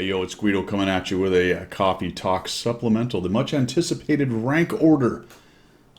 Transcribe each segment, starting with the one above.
Hey yo, it's Guido coming at you with a Coffee Talk supplemental, the much anticipated rank order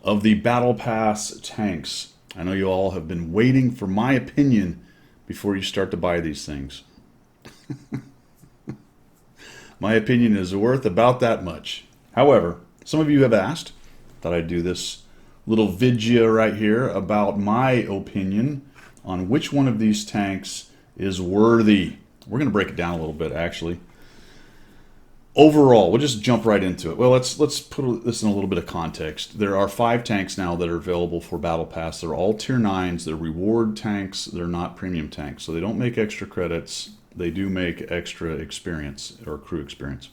of the Battle Pass tanks. I know you all have been waiting for my opinion before you start to buy these things. My opinion is worth about that much. However, some of you have asked that I do this little video right here about my opinion on which one of these tanks is worthy. We're going to break it down a little bit, actually. Overall, we'll just jump right into it. Well, let's put this in a little bit of context. There are 5 tanks now that are available for Battle Pass. They're all Tier 9s. They're reward tanks. They're not premium tanks. So they don't make extra credits. They do make extra experience, or crew experience.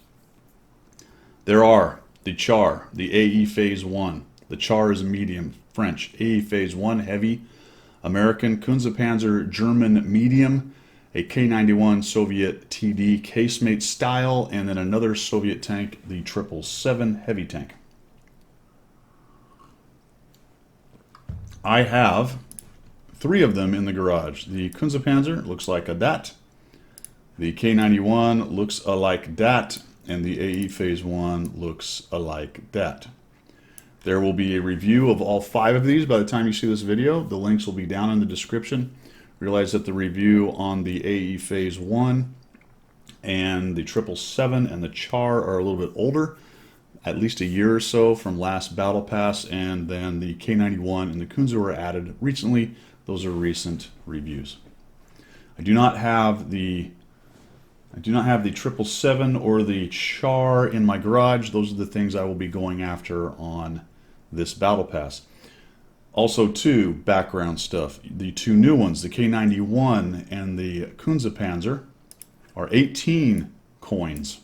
There are the Char, the AE Phase 1. The Char is a medium, French. AE Phase 1, heavy. American Kunze-Panzer, German, medium. A K91 Soviet TD casemate style, and then another Soviet tank, the 777 heavy tank. I have 3 of them in the garage. The Kunze-Panzer looks like a dat. The K91 looks alike dat, and the AE Phase 1 looks alike dat. There will be a review of all 5 of these by the time you see this video. The links will be down in the description. Realize that the review on the AE Phase 1 and the 777 and the Char are a little bit older, at least a year or so from last Battle Pass, and then the K91 and the Kunze were added recently. Those are recent reviews. I do not have the 777 or the Char in my garage. Those are the things I will be going after on this Battle Pass. Also, 2 background stuff. The 2 new ones, the K91 and the Kunze-Panzer, are 18 coins,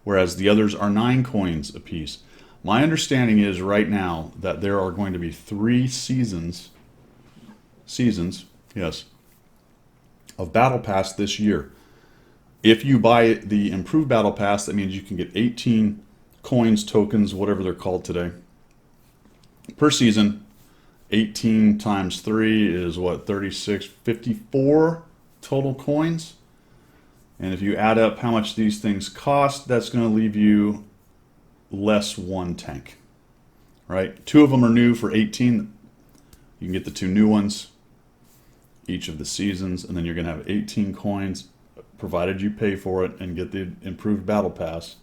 whereas the others are 9 coins apiece. My understanding is right now that there are going to be 3 seasons, yes, of Battle Pass this year. If you buy the improved Battle Pass, that means you can get 18 coins, tokens, whatever they're called today, per season. 18 times 3 is what, 36, 54 total coins. And if you add up how much these things cost, that's going to leave you less 1 tank. Right? 2 of them are new for 18. You can get the 2 new ones each of the seasons, and then you're going to have 18 coins, provided you pay for it and get the improved Battle Pass.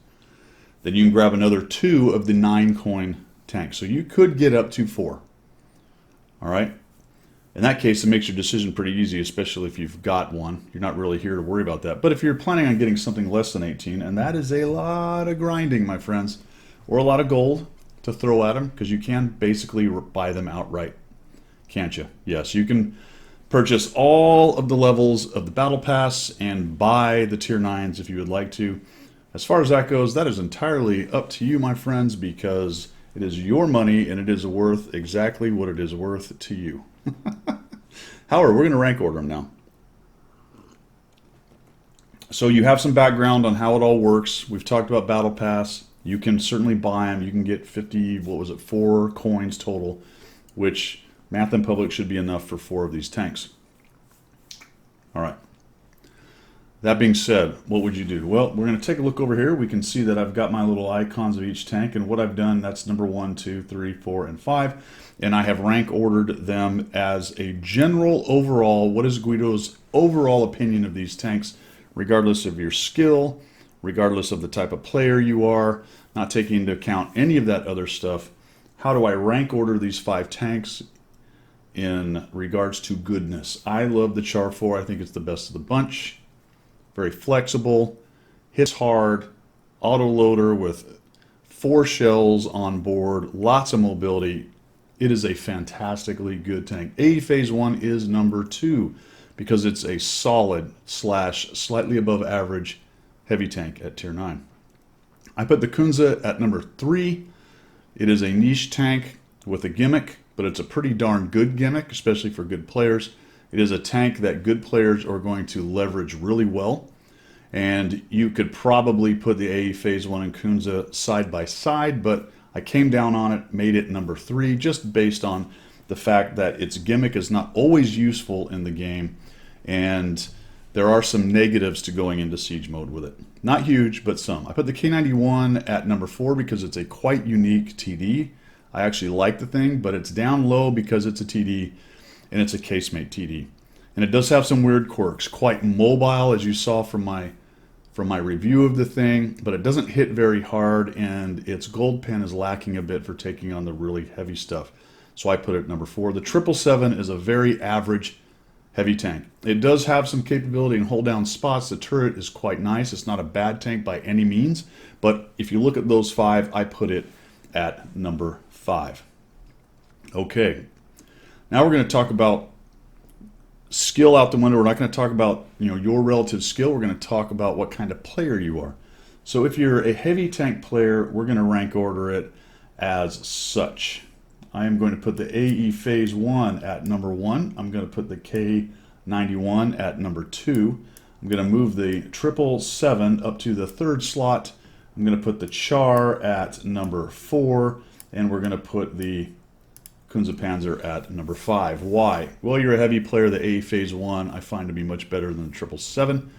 Then you can grab another 2 of the 9 coin tanks. So you could get up to 4. All right. In that case, it makes your decision pretty easy, especially if you've got one. You're not really here to worry about that. But if you're planning on getting something less than 18, and that is a lot of grinding, my friends, or a lot of gold to throw at them, because you can basically buy them outright, can't you? Yes, you can purchase all of the levels of the Battle Pass and buy the Tier 9s if you would like to. As far as that goes, that is entirely up to you, my friends, because it is your money, and it is worth exactly what it is worth to you. However, we're going to rank order them now. So you have some background on how it all works. We've talked about Battle Pass. You can certainly buy them. You can get 4 coins total, which Math and Public should be enough for 4 of these tanks. All right. That being said, what would you do? Well, we're going to take a look over here. We can see that I've got my little icons of each tank, and what I've done, that's number 1, 2, 3, 4, and 5. And I have rank ordered them as a general overall, what is Guido's overall opinion of these tanks, regardless of your skill, regardless of the type of player you are, not taking into account any of that other stuff. How do I rank order these 5 tanks in regards to goodness? I love the Char 4. I think it's the best of the bunch. Very flexible, hits hard, autoloader with 4 shells on board, lots of mobility. It is a fantastically good tank. AE Phase 1 is number 2 because it's a solid / slightly above average heavy tank at Tier 9. I put the Kunze at number 3. It is a niche tank with a gimmick, but it's a pretty darn good gimmick, especially for good players. It is a tank that good players are going to leverage really well. And you could probably put the AE Phase 1 and Kunze side by side, but I came down on it, made it number 3, just based on the fact that its gimmick is not always useful in the game. And there are some negatives to going into siege mode with it. Not huge, but some. I put the K91 at number 4 because it's a quite unique TD. I actually like the thing, but it's down low because it's a TD and it's a casemate TD. And it does have some weird quirks. Quite mobile, as you saw from my review of the thing, but it doesn't hit very hard, and its gold pen is lacking a bit for taking on the really heavy stuff. So I put it at number 4. The 777 is a very average heavy tank. It does have some capability in hold down spots. The turret is quite nice. It's not a bad tank by any means, but if you look at those 5, I put it at number 5. Okay, now we're going to talk about skill out the window. We're not going to talk about your relative skill. We're going to talk about what kind of player you are. So if you're a heavy tank player, we're going to rank order it as such. I am going to put the AE Phase 1 at number 1. I'm going to put the K91 at number 2. I'm going to move the 777 up to the 3rd slot. I'm going to put the Char at number 4, and we're going to put the Kunze-Panzer at number 5. Why? Well, you're a heavy player. The AE Phase 1 I find to be much better than the 777.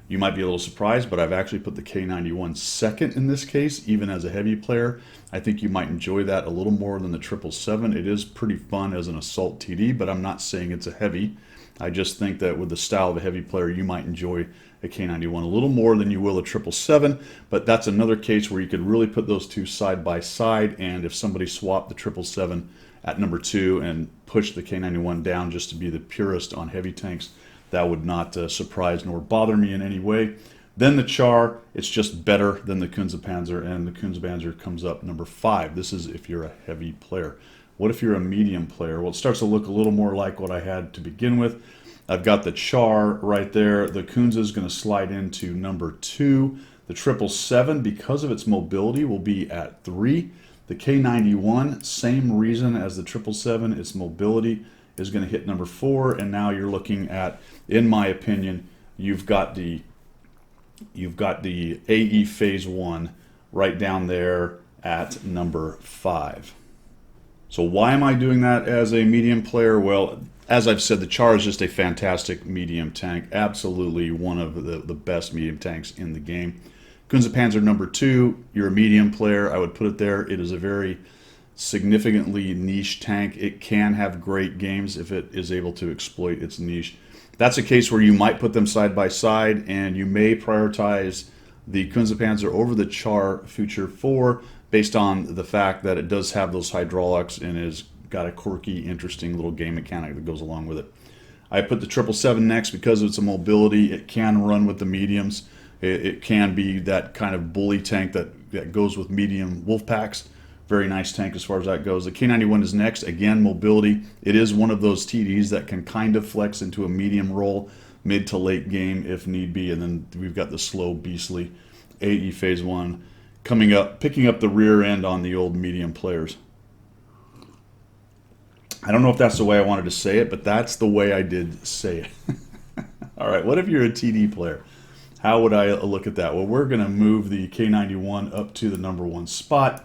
You might be a little surprised, but I've actually put the K91 second in this case, even as a heavy player. I think you might enjoy that a little more than the 777. It is pretty fun as an assault TD, but I'm not saying it's a heavy. I just think that with the style of a heavy player, you might enjoy a K91 a little more than you will a 777, but that's another case where you could really put those two side by side, and if somebody swapped the 777 at number 2 and pushed the K91 down just to be the purist on heavy tanks, that would not surprise nor bother me in any way. Then the Char, it's just better than the Kunze-Panzer, and the Kunze-Panzer comes up number 5. This is if you're a heavy player. What if you're a medium player? Well, it starts to look a little more like what I had to begin with. I've got the Char right there. The Kunze is going to slide into number 2. The 777, because of its mobility, will be at 3. The K91, same reason as the 777, its mobility is going to hit number 4, and now you're looking at, in my opinion, you've got the AE Phase 1 right down there at number 5. So why am I doing that as a medium player? Well, as I've said, the Char is just a fantastic medium tank, absolutely one of the best medium tanks in the game. Kunze-Panzer number 2, you're a medium player, I would put it there. It is a very significantly niche tank. It can have great games if it is able to exploit its niche. That's a case where you might put them side by side, and you may prioritize the Kunze-Panzer over the Char Future 4 based on the fact that it does have those hydraulics and has got a quirky, interesting little game mechanic that goes along with it. I put the 777 next because of its mobility. It can run with the mediums. It can be that kind of bully tank that goes with medium wolf packs. Very nice tank as far as that goes. The K91 is next. Again, mobility. It is one of those TDs that can kind of flex into a medium role, mid to late game if need be. And then we've got the slow, beastly AE Phase 1 coming up, picking up the rear end on the old medium players. I don't know if that's the way I wanted to say it, but that's the way I did say it. All right, what if you're a TD player? How would I look at that? Well, we're going to move the K91 up to the number 1 spot.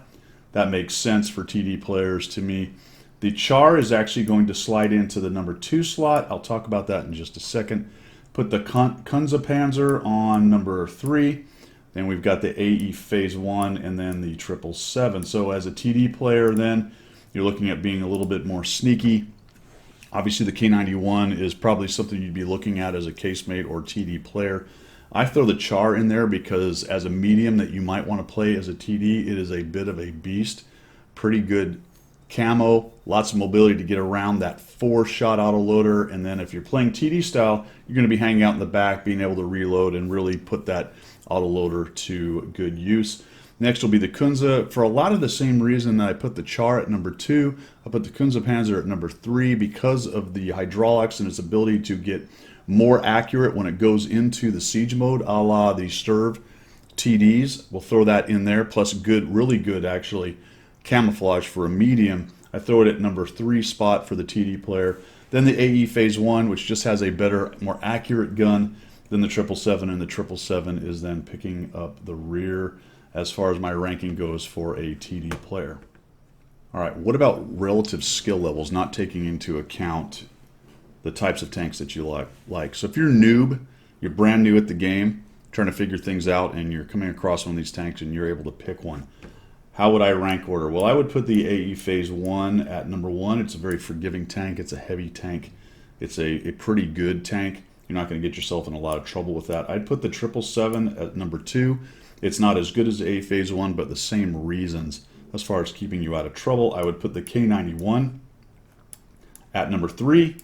That makes sense for TD players to me. The Char is actually going to slide into the number 2 slot. I'll talk about that in just a second. Put the Kunze-Panzer on number 3. Then we've got the AE Phase 1 and then the 777. So as a TD player then, you're looking at being a little bit more sneaky. Obviously the K91 is probably something you'd be looking at as a casemate or TD player. I throw the Char in there because as a medium that you might want to play as a TD, it is a bit of a beast. Pretty good camo, lots of mobility to get around that 4-shot autoloader, and then if you're playing TD style, you're going to be hanging out in the back, being able to reload and really put that autoloader to good use. Next will be the Kunze. For a lot of the same reason that I put the Char at number 2, I put the Kunze-Panzer at number 3 because of the hydraulics and its ability to get more accurate when it goes into the siege mode, a la the Sturv TDs. We'll throw that in there, plus good, really good actually, camouflage for a medium. I throw it at number 3 spot for the TD player. Then the AE Phase 1, which just has a better, more accurate gun than the 777, and the 777 is then picking up the rear as far as my ranking goes for a TD player. All right, what about relative skill levels, not taking into account the types of tanks that you like? So if you're noob, you're brand new at the game, trying to figure things out, and you're coming across one of these tanks and you're able to pick one. How would I rank order? Well, I would put the AE Phase 1 at number 1. It's a very forgiving tank. It's a heavy tank. It's a pretty good tank. You're not going to get yourself in a lot of trouble with that. I'd put the 777 at number 2. It's not as good as the AE Phase 1, but the same reasons. As far as keeping you out of trouble, I would put the K91 at number 3.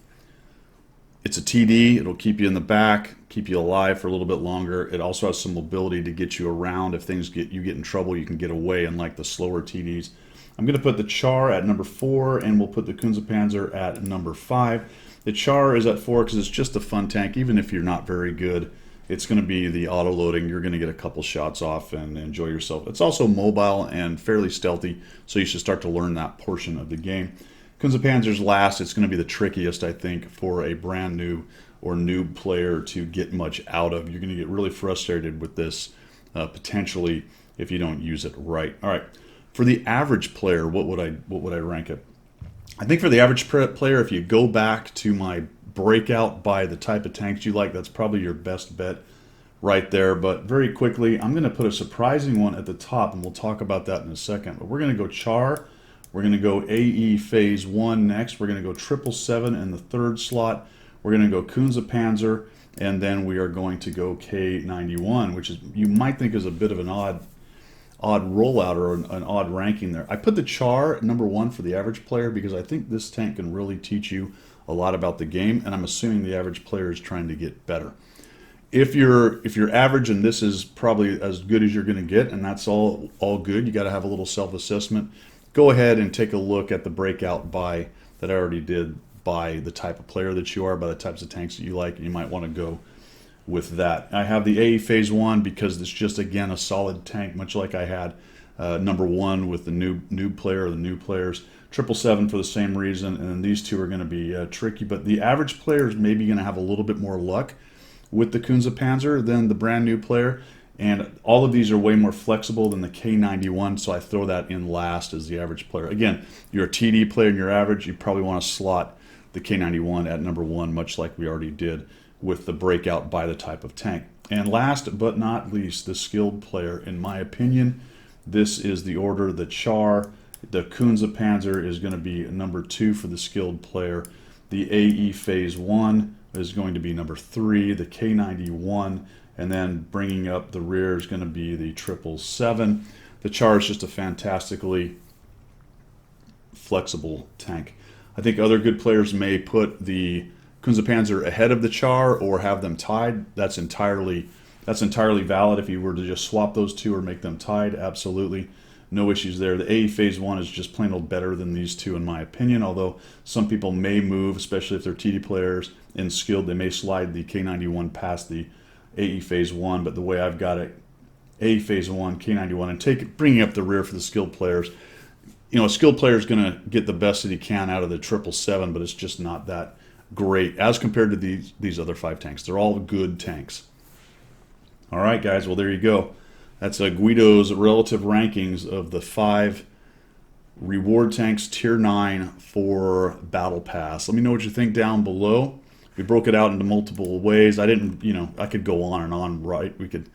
It's a TD. It'll keep you in the back, keep you alive for a little bit longer. It also has some mobility to get you around. If things get in trouble, you can get away, unlike the slower TDs. I'm going to put the Char at number 4, and we'll put the Kunze-Panzer at number 5. The Char is at 4 because it's just a fun tank. Even if you're not very good, it's going to be the auto-loading. You're going to get a couple shots off and enjoy yourself. It's also mobile and fairly stealthy, so you should start to learn that portion of the game. Kunze-Panzer's last. It's going to be the trickiest, I think, for a brand new or noob player to get much out of. You're going to get really frustrated with this potentially if you don't use it right. All right, for the average player, what would I rank it? I think for the average player, if you go back to my breakout by the type of tanks you like, that's probably your best bet right there. But very quickly, I'm going to put a surprising one at the top, and we'll talk about that in a second. But we're going to go Char. We're going to go AE Phase 1 next. We're going to go 777 in the 3rd slot. We're going to go Kunze-Panzer, and then we are going to go K91, which is, you might think, is a bit of an odd rollout or an odd ranking there. I put the Char at number 1 for the average player because I think this tank can really teach you a lot about the game, and I'm assuming the average player is trying to get better. If you're average, and this is probably as good as you're going to get, and that's all good, you got to have a little self-assessment. Go ahead and take a look at the breakout by that I already did by the type of player that you are, by the types of tanks that you like, and you might want to go with that. I have the AE Phase 1 because it's just, again, a solid tank, much like I had number 1 with the noob player or the new players. 777 for the same reason, and then these two are going to be tricky, but the average player is maybe going to have a little bit more luck with the Kunze-Panzer than the brand new player. And all of these are way more flexible than the K91, so I throw that in last as the average player. Again, you're a TD player and you're average, you probably want to slot the K91 at number 1, much like we already did with the breakout by the type of tank. And last but not least, the skilled player. In my opinion, this is the order. The Char, the Kunze-Panzer is going to be number 2 for the skilled player. The AE Phase 1 is going to be number 3, the K91, and then bringing up the rear is going to be the 777. The Char is just a fantastically flexible tank. I think other good players may put the Kunze-Panzer ahead of the Char or have them tied. That's entirely valid. If you were to just swap those two or make them tied, absolutely no issues there. The AE Phase 1 is just plain old better than these two, in my opinion, although some people may move, especially if they're TD players and skilled, they may slide the K91 past the AE Phase 1, but the way I've got it, AE Phase 1, K91, and bringing up the rear for the skilled players. You know, a skilled player is going to get the best that he can out of the 777, but it's just not that great as compared to these other 5 tanks. They're all good tanks. All right, guys, well, there you go. That's Guido's relative rankings of the 5 reward tanks tier 9 for Battle Pass. Let me know what you think down below. We broke it out into multiple ways. I didn't, I could go on and on, right? We could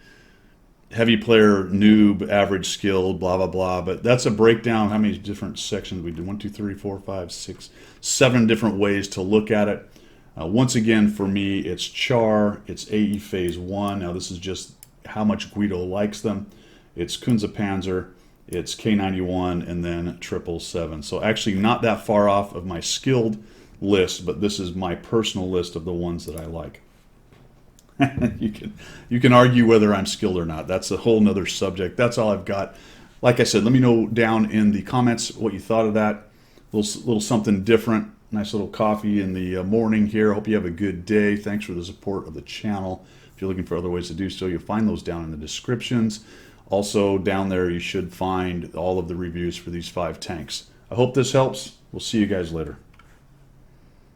heavy player, noob, average, skilled, blah, blah, blah. But that's a breakdown. How many different sections we did? 1, 2, 3, 4, 5, 6, 7 different ways to look at it. Once again, for me, it's Char, it's AE Phase 1. Now, this is just how much Guido likes them. It's Kunze-Panzer, it's K91, and then 777. So actually not that far off of my skilled list, but this is my personal list of the ones that I like. You can argue whether I'm skilled or not. That's a whole nother subject. That's all I've got. Like I said, let me know down in the comments what you thought of that. Little something different. Nice little coffee in the morning here. Hope you have a good day. Thanks for the support of the channel. If you're looking for other ways to do so, you'll find those down in the descriptions. Also, down there, you should find all of the reviews for these 5 tanks. I hope this helps. We'll see you guys later.